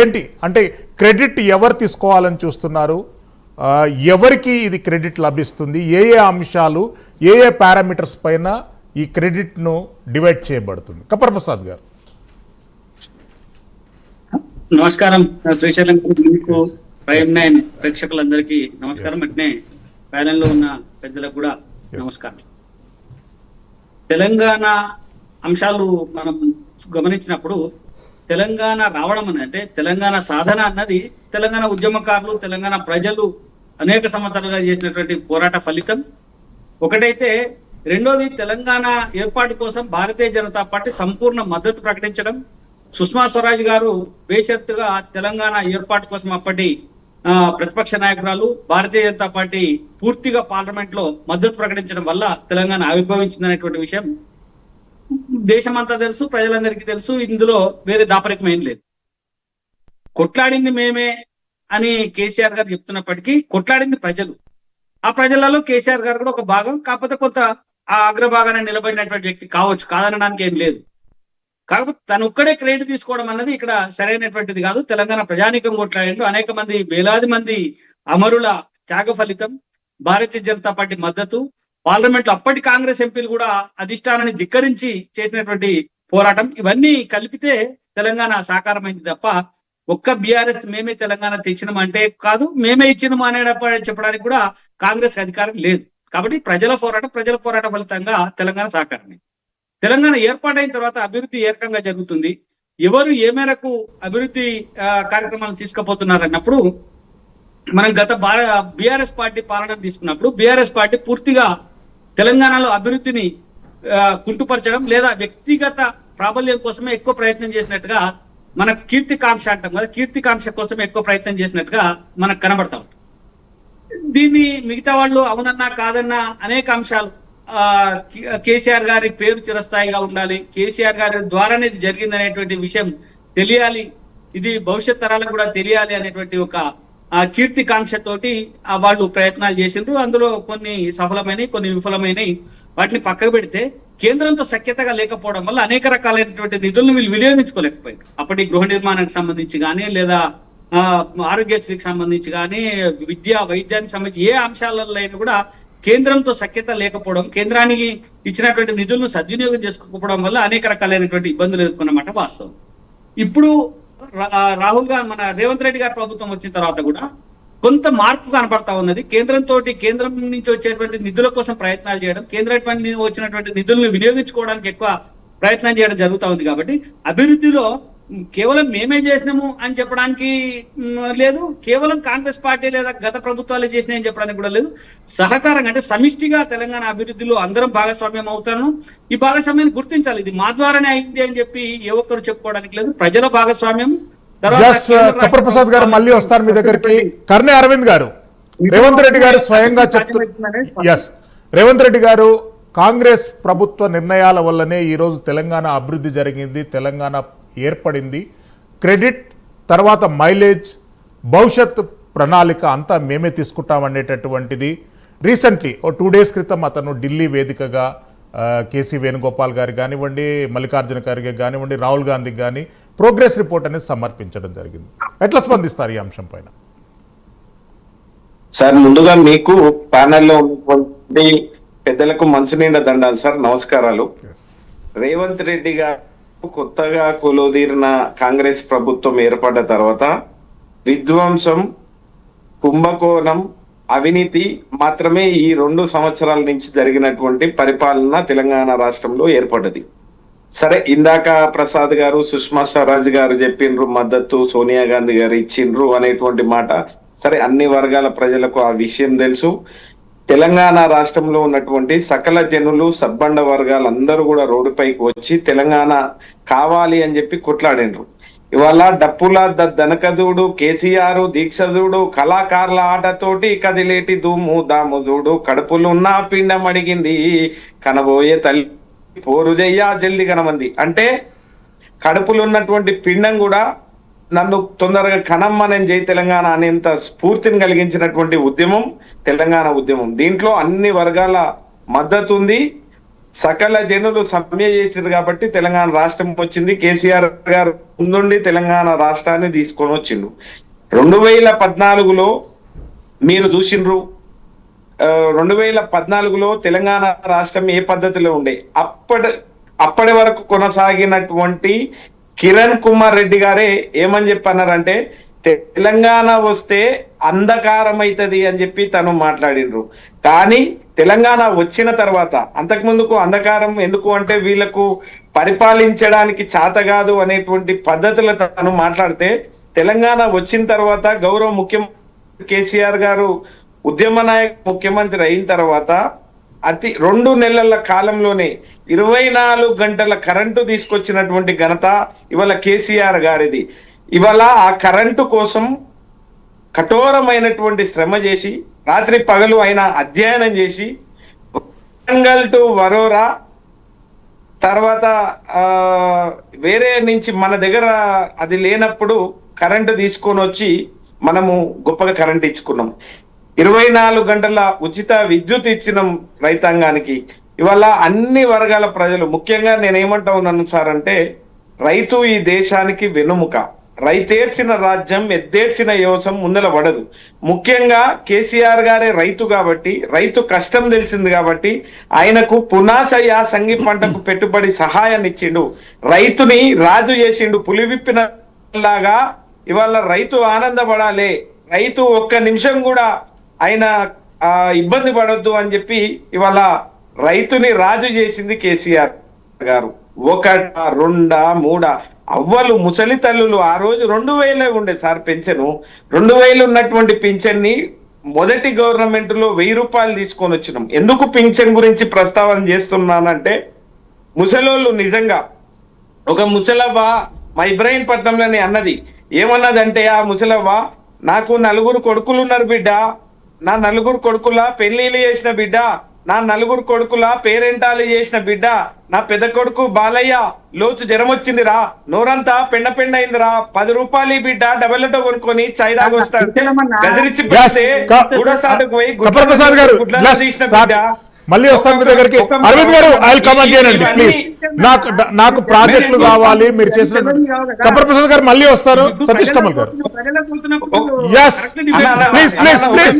ఏంటి అంటే క్రెడిట్ ఎవరు తీసుకోవాలని చూస్తున్నారు, ఎవరికి ఇది క్రెడిట్ లభిస్తుంది, ఏ ఏ అంశాలు ఏ ఏ పారామీటర్స్ పైన ఈ క్రెడిట్ను డివైడ్ చేయబడుతుంది? కపర్ ప్రసాద్ గారు. నమస్కారం శ్రీశైలం మీకు ప్రైమ్ 9 ప్రేక్షకులందరికీ నమస్కారం. అట్నే ప్యానెల్లో ఉన్న పెద్దలకు కూడా నమస్కారం. తెలంగాణ అంశాలు మనం గమనించినప్పుడు తెలంగాణ రావడం అంటే తెలంగాణ సాధన అన్నది తెలంగాణ ఉద్యమకారులు తెలంగాణ ప్రజలు అనేక సంవత్సరాలుగా చేసినటువంటి పోరాట ఫలితం ఒకటైతే, రెండోది తెలంగాణ ఏర్పాటు కోసం భారతీయ జనతా పార్టీ సంపూర్ణ మద్దతు ప్రకటించడం. సుష్మా స్వరాజ్ గారు బేషరతుగా తెలంగాణ ఏర్పాటు కోసం అప్పటి ప్రతిపక్ష నాయకురాలు, భారతీయ జనతా పార్టీ పూర్తిగా పార్లమెంట్ లో మద్దతు ప్రకటించడం వల్ల తెలంగాణ ఆవిర్భవించిందనేటువంటి విషయం దేశమంతా తెలుసు, ప్రజలందరికీ తెలుసు. ఇందులో వేరే దాపరికం ఏం లేదు. కొట్లాడింది మేమే అని కేసీఆర్ గారు చెప్తున్నప్పటికీ కొట్లాడింది ప్రజలు. ఆ ప్రజలలో కేసీఆర్ గారు కూడా ఒక భాగం, కాకపోతే కొంత ఆ అగ్రభాగాన్ని నిలబడినటువంటి వ్యక్తి కావచ్చు, కాదనడానికి ఏం లేదు. కాకపోతే తను ఒక్కడే క్రెడిట్ తీసుకోవడం అన్నది ఇక్కడ సరైనటువంటిది కాదు. తెలంగాణ ప్రజానీకం కొట్లాడిండు, అనేక మంది వేలాది మంది అమరుల త్యాగ ఫలితం, భారతీయ జనతా పార్టీ మద్దతు, పార్లమెంట్ లో అప్పటి కాంగ్రెస్ ఎంపీలు కూడా అధిష్టానాన్ని ధిక్కరించి చేసినటువంటి పోరాటం, ఇవన్నీ కలిపితే తెలంగాణ సాకారమైంది తప్ప ఒక్క బీఆర్ఎస్ మేమే తెలంగాణ తెచ్చినాం అంటే కాదు, మేమే ఇచ్చినాము అనే చెప్పడానికి కూడా కాంగ్రెస్ అధికారం లేదు. కాబట్టి ప్రజల పోరాట ఫలితంగా తెలంగాణ సాకారమైంది. తెలంగాణ ఏర్పాటైన తర్వాత అభివృద్ధి ఏ రకంగా జరుగుతుంది, ఎవరు ఏ మేరకు అభివృద్ధి కార్యక్రమాలు తీసుకుపోతున్నారు అన్నప్పుడు మనం గత బీఆర్ఎస్ పార్టీ పాలన తీసుకున్నప్పుడు బీఆర్ఎస్ పార్టీ పూర్తిగా తెలంగాణలో అభివృద్ధిని కుంటుపరచడం లేదా వ్యక్తిగత ప్రాబల్యం కోసమే ఎక్కువ ప్రయత్నం చేసినట్టుగా మనకు కీర్తికాంక్ష అంటాం కదా, కీర్తికాంక్ష కోసం ఎక్కువ ప్రయత్నం చేసినట్టుగా మనకు కనబడతా ఉంటుంది. దీన్ని మిగతా వాళ్ళు అవునన్నా కాదన్నా అనేక అంశాలు, కేసీఆర్ గారి పేరు చిరస్థాయిగా ఉండాలి, కేసీఆర్ గారి ద్వారానే ఇది జరిగింది అనేటువంటి విషయం తెలియాలి, ఇది భవిష్యత్ తరాలకు కూడా తెలియాలి అనేటువంటి ఒక కీర్తికాంక్షతోటి వాళ్ళు ప్రయత్నాలు చేసిండ్రు. అందులో కొన్ని సఫలమైనవి, కొన్ని విఫలమైనవి. వాటిని పక్కకు పెడితే కేంద్రంతో సఖ్యతగా లేకపోవడం వల్ల అనేక రకాలైనటువంటి నిధులను వీళ్ళు వినియోగించుకోలేకపోయారు. అప్పటి గృహ నిర్మాణానికి సంబంధించి కానీ, లేదా ఆరోగ్యశ్రీకి సంబంధించి కానీ, విద్య వైద్యానికి సంబంధించి ఏ అంశాలలో అయినా కూడా కేంద్రంతో సఖ్యత లేకపోవడం, కేంద్రానికి ఇచ్చినటువంటి నిధులను సద్వినియోగం చేసుకోకపోవడం వల్ల అనేక రకాలైనటువంటి ఇబ్బందులు ఎదుర్కొన్నమాట వాస్తవం. ఇప్పుడు రాహుల్ గారు మన రేవంత్ రెడ్డి గారి ప్రభుత్వం వచ్చిన తర్వాత కూడా కొంత మార్పు కనపడతా ఉన్నది. కేంద్రం నుంచి వచ్చేటువంటి నిధుల కోసం ప్రయత్నాలు చేయడం, కేంద్రం వచ్చినటువంటి నిధులను వినియోగించుకోవడానికి ఎక్కువ ప్రయత్నం చేయడం జరుగుతూ ఉంది. కాబట్టి అభివృద్ధిలో కేవలం మేమే చేసినాము అని చెప్పడానికి లేదు, కేవలం కాంగ్రెస్ పార్టీ లేదా గత ప్రభుత్వాలే చేసినాయని చెప్పడానికి కూడా లేదు. సహకారంగా అంటే సమిష్టిగా తెలంగాణ అభివృద్ధిలో అందరం భాగస్వామ్యం అవుతాను. ఈ భాగస్వామ్యాన్ని గుర్తించాలి. ఇది మా ద్వారానే అయింది అని చెప్పి ఏ ఒక్కరు చెప్పుకోవడానికి లేదు. ప్రజల భాగస్వామ్యం. కపర్ ప్రసాద్ గారు మళ్ళీ వస్తారు మీ దగ్గరికి. కర్ణే అరవింద్ గారు, రేవంత్ రెడ్డి గారు స్వయంగా రేవంత్ రెడ్డి గారు కాంగ్రెస్ ప్రభుత్వ నిర్ణయాల వల్లనే ఈరోజు తెలంగాణ అభివృద్ధి జరిగింది, తెలంగాణ ఏర్పడింది, క్రెడిట్ తర్వాత మైలేజ్ భవిష్యత్ ప్రణాళిక అంతా మేమే తీసుకుంటామనేటటువంటిది రీసెంట్లీ 2 days క్రితం అతను ఢిల్లీ వేదికగా కేసీ వేణుగోపాల్ గారు కానివ్వండి, మల్లికార్జున ఖర్గే కానివ్వండి, రాహుల్ గాంధీకి కానీ ప్రోగ్రెస్ రిపోర్ట్ అనేది సమర్పించడం జరిగింది. ఎట్లా స్పందిస్తారు ఈ అంశం పైన? సార్, ముందుగా మీకు ప్యానెల్లో ఉన్నటువంటి పెద్దలకు మంచినీళ్ళ దండాలు సార్, నమస్కారాలు. రేవంత్ రెడ్డి గారు కొత్తగా కొలుదీరిన కాంగ్రెస్ ప్రభుత్వం ఏర్పడ్డ తర్వాత విధ్వంసం, కుంభకోణం, అవినీతి మాత్రమే ఈ 2 సంవత్సరాల నుంచి జరిగినటువంటి పరిపాలన తెలంగాణ రాష్ట్రంలో ఏర్పడ్డది. సరే, ఇందాక ప్రసాద్ గారు, సుష్మా స్వరాజ్ గారు చెప్పిండ్రు మద్దతు సోనియా గాంధీ గారు ఇచ్చిండ్రు అనేటువంటి మాట. సరే, అన్ని వర్గాల ప్రజలకు ఆ విషయం తెలుసు. తెలంగాణ రాష్ట్రంలో ఉన్నటువంటి సకల జనులు, సబ్బండ వర్గాలు అందరూ కూడా రోడ్డుపైకి వచ్చి తెలంగాణ కావాలి అని చెప్పి కొట్లాడినరు. ఇవాళ డప్పుల దనకజూడు, కేసీఆర్ దీక్షజూడు, కళాకారుల ఆటతోటి కదిలేటి దుమ్ము దాముజూడు, కడుపులున్న పిండం అడిగింది కనబోయే తల్లి పోరు జయ్యా జల్ది కనమంది. అంటే కడుపులో ఉన్నటువంటి పిండం కూడా నన్ను తొందరగా కనమ్మని జై తెలంగాణ అనేంత స్ఫూర్తిని కలిగించినటువంటి ఉద్యమం తెలంగాణ ఉద్యమం. దీంట్లో అన్ని వర్గాల మద్దతు ఉంది. సకల జనులు సమ్మె చేసారు కాబట్టి తెలంగాణ రాష్ట్రం వచ్చింది. కేసీఆర్ గారు ముందుండి తెలంగాణ రాష్ట్రాన్ని తీసుకొని వచ్చిండు. 2014లో మీరు చూసిండ్రు, 2014లో తెలంగాణ రాష్ట్రం ఏ పద్ధతిలో ఉండే, అప్పటి వరకు కొనసాగినటువంటి కిరణ్ కుమార్ రెడ్డి గారే ఏమని చెప్పన్నారంటే తెలంగాణ వస్తే అంధకారం అవుతుంది అని చెప్పి తను మాట్లాడిండ్రు. కానీ తెలంగాణ వచ్చిన తర్వాత అంతకుముందుకు అంధకారం ఎందుకు అంటే వీళ్ళకు పరిపాలించడానికి చేత కాదు అనేటువంటి పద్ధతులు తను మాట్లాడితే, తెలంగాణ వచ్చిన తర్వాత గౌరవ ముఖ్యమంత్రి కేసీఆర్ గారు ఉద్యమ నాయక ముఖ్యమంత్రి అయిన తర్వాత 2 నెలల కాలంలోనే 24 గంటల కరెంటు తీసుకొచ్చినటువంటి ఘనత ఇవాళ కేసీఆర్ గారిది. ఇవాళ ఆ కరెంటు కోసం కఠోరమైనటువంటి శ్రమ చేసి రాత్రి పగలు ఆయన అధ్యయనం చేసి వరంగల్ టు వరోరా తర్వాత వేరే నుంచి మన దగ్గర అది లేనప్పుడు కరెంటు తీసుకొని వచ్చి మనము గొప్పగా కరెంట్ ఇచ్చుకున్నాం. 24 గంటల ఉచిత విద్యుత్ ఇచ్చినాం రైతాంగానికి. ఇవాళ అన్ని వర్గాల ప్రజలు, ముఖ్యంగా నేనేమంటా ఉన్నాను సార్ అంటే, రైతు ఈ దేశానికి వెన్నుముక. రైతేర్చిన రాజ్యం ఎద్దేర్చిన యోసం ముందల పడదు. ముఖ్యంగా కేసీఆర్ గారే రైతు కాబట్టి, రైతు కష్టం తెలిసింది కాబట్టి ఆయనకు పునాస యాసంగి పంటకు పెట్టుబడి సహాయాన్ని ఇచ్చిండు. రైతుని రాజు చేసిండు. పులి విప్పిన లాగా ఇవాళ రైతు ఆనందపడాలి, రైతు ఒక్క నిమిషం కూడా ఆయన ఇబ్బంది పడొద్దు అని చెప్పి ఇవాళ రైతుని రాజు చేసింది కేసీఆర్ గారు. 1, 2, 3 అవ్వలు ముసలి తల్లులు ఆ రోజు 2000 ఉండే సార్ పెన్షన్. 2000 ఉన్నటువంటి పింఛన్ని మొదటి గవర్నమెంట్ లో 1000 రూపాయలు తీసుకొని వచ్చినాం. ఎందుకు పింఛన్ గురించి ప్రస్తావన చేస్తున్నానంటే, ముసలోళ్ళు నిజంగా ఒక ముసలవ్వ మా ఇబ్రాహీంపట్నంలోనే అన్నది, ఏమన్నదంటే ఆ ముసలవ్వ, నాకు 4 కొడుకులు ఉన్నారు బిడ్డ, నా 4 కొడుకుల పెళ్లిళ్ళు చేసిన బిడ్డ, నా 4 కొడుకుల పేరెంటాలు చేసిన బిడ్డ, నా పెద్ద కొడుకు బాలయ్య లోతు జ్వరం వచ్చిందిరా, నోరంతా పెండ అయిందిరా, 10 రూపాయలు బిడ్డ డబల్ కొనుక్కొని చాయ్ తాగొస్తాడు, గదిరించి పెడితే గుడసాటుకు పోయి గుడ్ల తీసిన బిడ్డ. మళ్ళీ వస్తాను మీ దగ్గరికి. అరవింద్ గారు, ఐ విల్ కమ్ అగైన్ అండి ప్లీజ్. నాకు ప్రాజెక్టులు కావాలి మీరు చేసిన. కపర్ ప్రసాద్ గారు మళ్ళీ వస్తారు. సతీష్ కమల్ గారు, yes, please.